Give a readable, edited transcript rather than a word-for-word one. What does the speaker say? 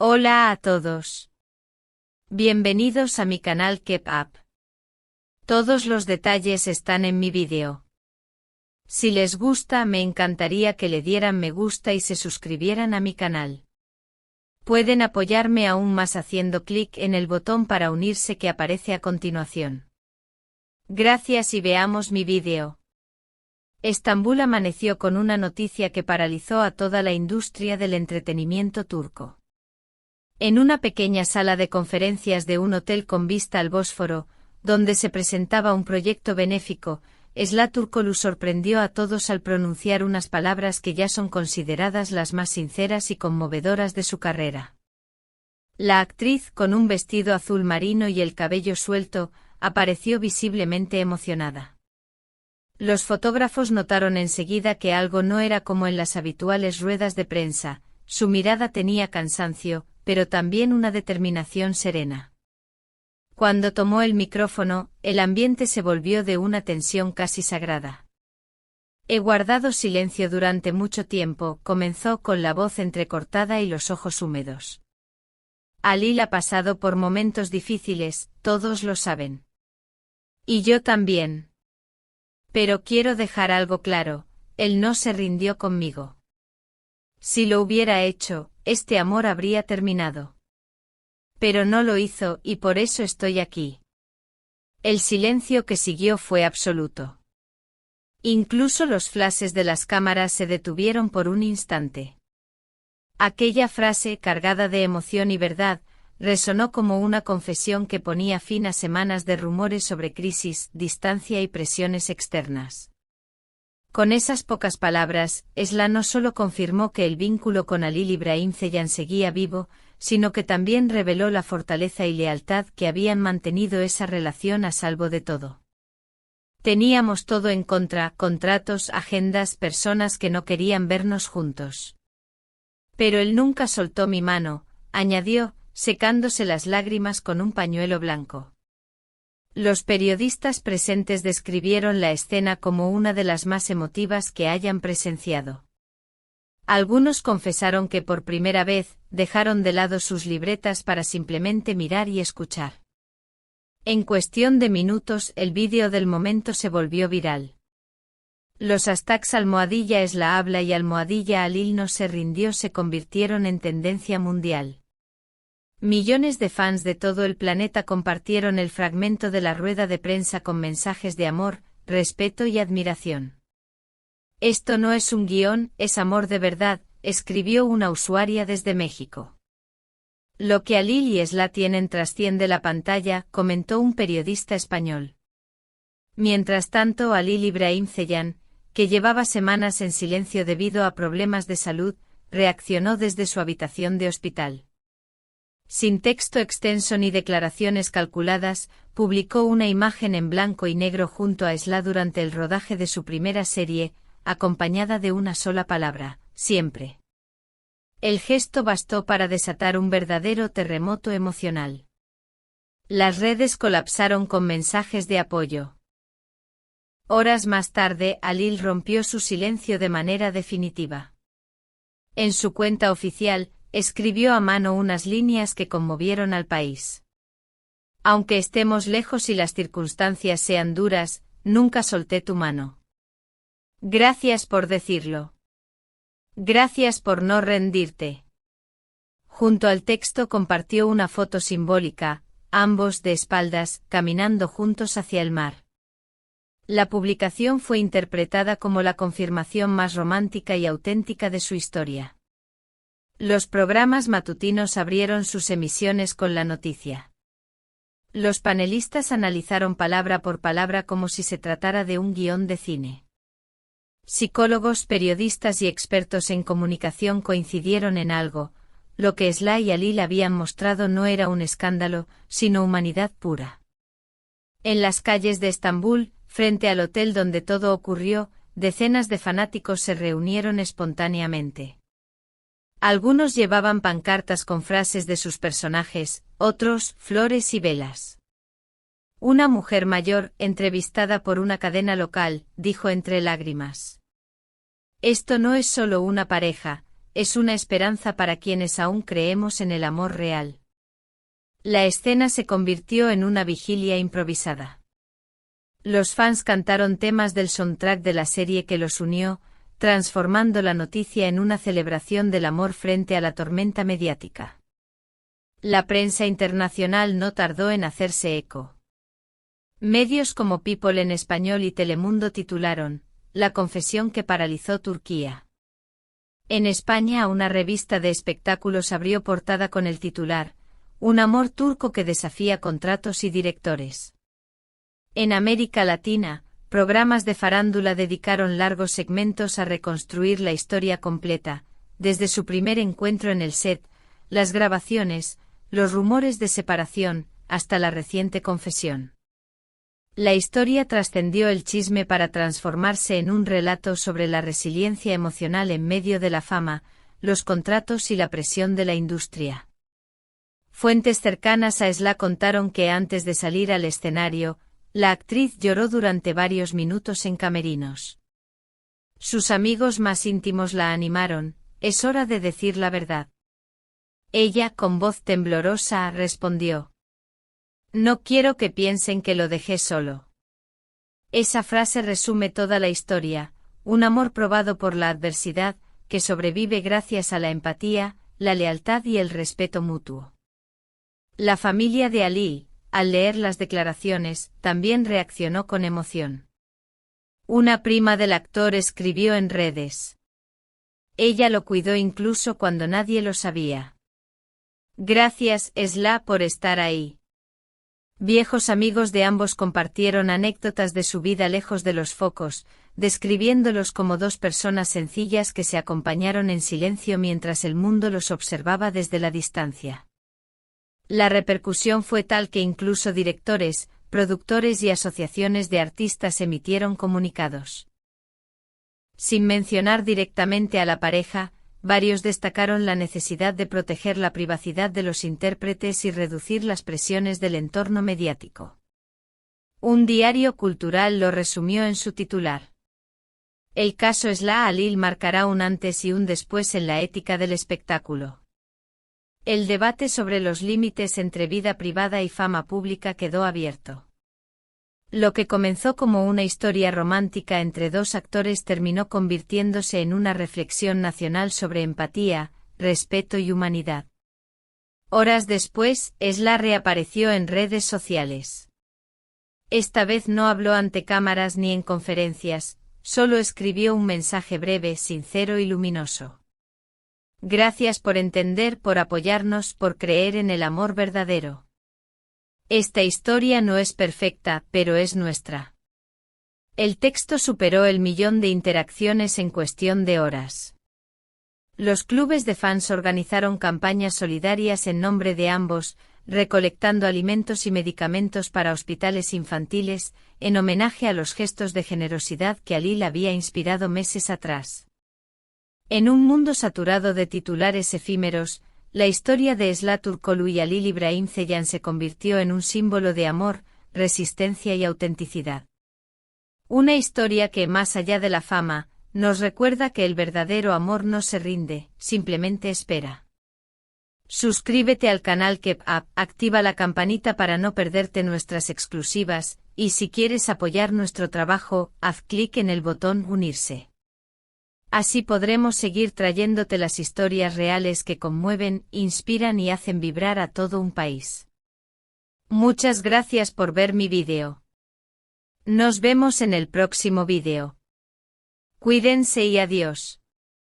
Hola a todos. Bienvenidos a mi canal Keep Up. Todos los detalles están en mi vídeo. Si les gusta, me encantaría que le dieran me gusta y se suscribieran a mi canal. Pueden apoyarme aún más haciendo clic en el botón para unirse que aparece a continuación. Gracias y veamos mi vídeo. Estambul amaneció con una noticia que paralizó a toda la industria del entretenimiento turco. En una pequeña sala de conferencias de un hotel con vista al Bósforo, donde se presentaba un proyecto benéfico, Sıla Türkoğlu sorprendió a todos al pronunciar unas palabras que ya son consideradas las más sinceras y conmovedoras de su carrera. La actriz, con un vestido azul marino y el cabello suelto, apareció visiblemente emocionada. Los fotógrafos notaron enseguida que algo no era como en las habituales ruedas de prensa, su mirada tenía cansancio, pero también una determinación serena. Cuando tomó el micrófono, el ambiente se volvió de una tensión casi sagrada. He guardado silencio durante mucho tiempo, comenzó con la voz entrecortada y los ojos húmedos. Halil ha pasado por momentos difíciles, todos lo saben. Y yo también. Pero quiero dejar algo claro, él no se rindió conmigo. Si lo hubiera hecho, este amor habría terminado. Pero no lo hizo y por eso estoy aquí. El silencio que siguió fue absoluto. Incluso los flashes de las cámaras se detuvieron por un instante. Aquella frase, cargada de emoción y verdad, resonó como una confesión que ponía fin a semanas de rumores sobre crisis, distancia y presiones externas. Con esas pocas palabras, Sıla no solo confirmó que el vínculo con Halil İbrahim Ceylan seguía vivo, sino que también reveló la fortaleza y lealtad que habían mantenido esa relación a salvo de todo. Teníamos todo en contra, contratos, agendas, personas que no querían vernos juntos. Pero él nunca soltó mi mano, añadió, secándose las lágrimas con un pañuelo blanco. Los periodistas presentes describieron la escena como una de las más emotivas que hayan presenciado. Algunos confesaron que por primera vez, dejaron de lado sus libretas para simplemente mirar y escuchar. En cuestión de minutos el vídeo del momento se volvió viral. Los hashtags #Sıla habla y #Halil no se rindió se convirtieron en tendencia mundial. Millones de fans de todo el planeta compartieron el fragmento de la rueda de prensa con mensajes de amor, respeto y admiración. Esto no es un guión, es amor de verdad, escribió una usuaria desde México. Lo que Halil y Sıla tienen trasciende la pantalla, comentó un periodista español. Mientras tanto, Halil İbrahim Ceylan, que llevaba semanas en silencio debido a problemas de salud, reaccionó desde su habitación de hospital. Sin texto extenso ni declaraciones calculadas, publicó una imagen en blanco y negro junto a Sıla durante el rodaje de su primera serie, acompañada de una sola palabra, siempre. El gesto bastó para desatar un verdadero terremoto emocional. Las redes colapsaron con mensajes de apoyo. Horas más tarde, Halil rompió su silencio de manera definitiva. En su cuenta oficial, escribió a mano unas líneas que conmovieron al país. Aunque estemos lejos y las circunstancias sean duras, nunca solté tu mano. Gracias por decirlo. Gracias por no rendirte. Junto al texto compartió una foto simbólica, ambos de espaldas, caminando juntos hacia el mar. La publicación fue interpretada como la confirmación más romántica y auténtica de su historia. Los programas matutinos abrieron sus emisiones con la noticia. Los panelistas analizaron palabra por palabra como si se tratara de un guión de cine. Psicólogos, periodistas y expertos en comunicación coincidieron en algo: lo que Sıla y Halil habían mostrado no era un escándalo, sino humanidad pura. En las calles de Estambul, frente al hotel donde todo ocurrió, decenas de fanáticos se reunieron espontáneamente. Algunos llevaban pancartas con frases de sus personajes, otros, flores y velas. Una mujer mayor, entrevistada por una cadena local, dijo entre lágrimas: «Esto no es solo una pareja, es una esperanza para quienes aún creemos en el amor real. La escena se convirtió en una vigilia improvisada. Los fans cantaron temas del soundtrack de la serie que los unió, transformando la noticia en una celebración del amor frente a la tormenta mediática. La prensa internacional no tardó en hacerse eco. Medios como People en español y Telemundo titularon "La confesión que paralizó Turquía". En España, una revista de espectáculos abrió portada con el titular "Un amor turco que desafía contratos y directores". En América Latina, programas de farándula dedicaron largos segmentos a reconstruir la historia completa, desde su primer encuentro en el set, las grabaciones, los rumores de separación, hasta la reciente confesión. La historia trascendió el chisme para transformarse en un relato sobre la resiliencia emocional en medio de la fama, los contratos y la presión de la industria. Fuentes cercanas a Sla contaron que antes de salir al escenario, la actriz lloró durante varios minutos en camerinos. Sus amigos más íntimos la animaron: "Es hora de decir la verdad". Ella, con voz temblorosa, respondió: "No quiero que piensen que lo dejé solo". Esa frase resume toda la historia: un amor probado por la adversidad, que sobrevive gracias a la empatía, la lealtad y el respeto mutuo. La familia de Ali, al leer las declaraciones, también reaccionó con emoción. Una prima del actor escribió en redes: "Ella lo cuidó incluso cuando nadie lo sabía. Gracias, Sla, por estar ahí". Viejos amigos de ambos compartieron anécdotas de su vida lejos de los focos, describiéndolos como dos personas sencillas que se acompañaron en silencio mientras el mundo los observaba desde la distancia. La repercusión fue tal que incluso directores, productores y asociaciones de artistas emitieron comunicados. Sin mencionar directamente a la pareja, varios destacaron la necesidad de proteger la privacidad de los intérpretes y reducir las presiones del entorno mediático. Un diario cultural lo resumió en su titular: "El caso Sla Halil marcará un antes y un después en la ética del espectáculo". El debate sobre los límites entre vida privada y fama pública quedó abierto. Lo que comenzó como una historia romántica entre dos actores terminó convirtiéndose en una reflexión nacional sobre empatía, respeto y humanidad. Horas después, Sla reapareció en redes sociales. Esta vez no habló ante cámaras ni en conferencias, solo escribió un mensaje breve, sincero y luminoso: "Gracias por entender, por apoyarnos, por creer en el amor verdadero. Esta historia no es perfecta, pero es nuestra". El texto superó el 1.000.000 de interacciones en cuestión de horas. Los clubes de fans organizaron campañas solidarias en nombre de ambos, recolectando alimentos y medicamentos para hospitales infantiles, en homenaje a los gestos de generosidad que Halil había inspirado meses atrás. En un mundo saturado de titulares efímeros, la historia de Sla Turkoglu y Halil İbrahim Ceylan se convirtió en un símbolo de amor, resistencia y autenticidad. Una historia que, más allá de la fama, nos recuerda que el verdadero amor no se rinde, simplemente espera. Suscríbete al canal Keep Up, activa la campanita para no perderte nuestras exclusivas, y si quieres apoyar nuestro trabajo, haz clic en el botón Unirse. Así podremos seguir trayéndote las historias reales que conmueven, inspiran y hacen vibrar a todo un país. Muchas gracias por ver mi vídeo. Nos vemos en el próximo vídeo. Cuídense y adiós.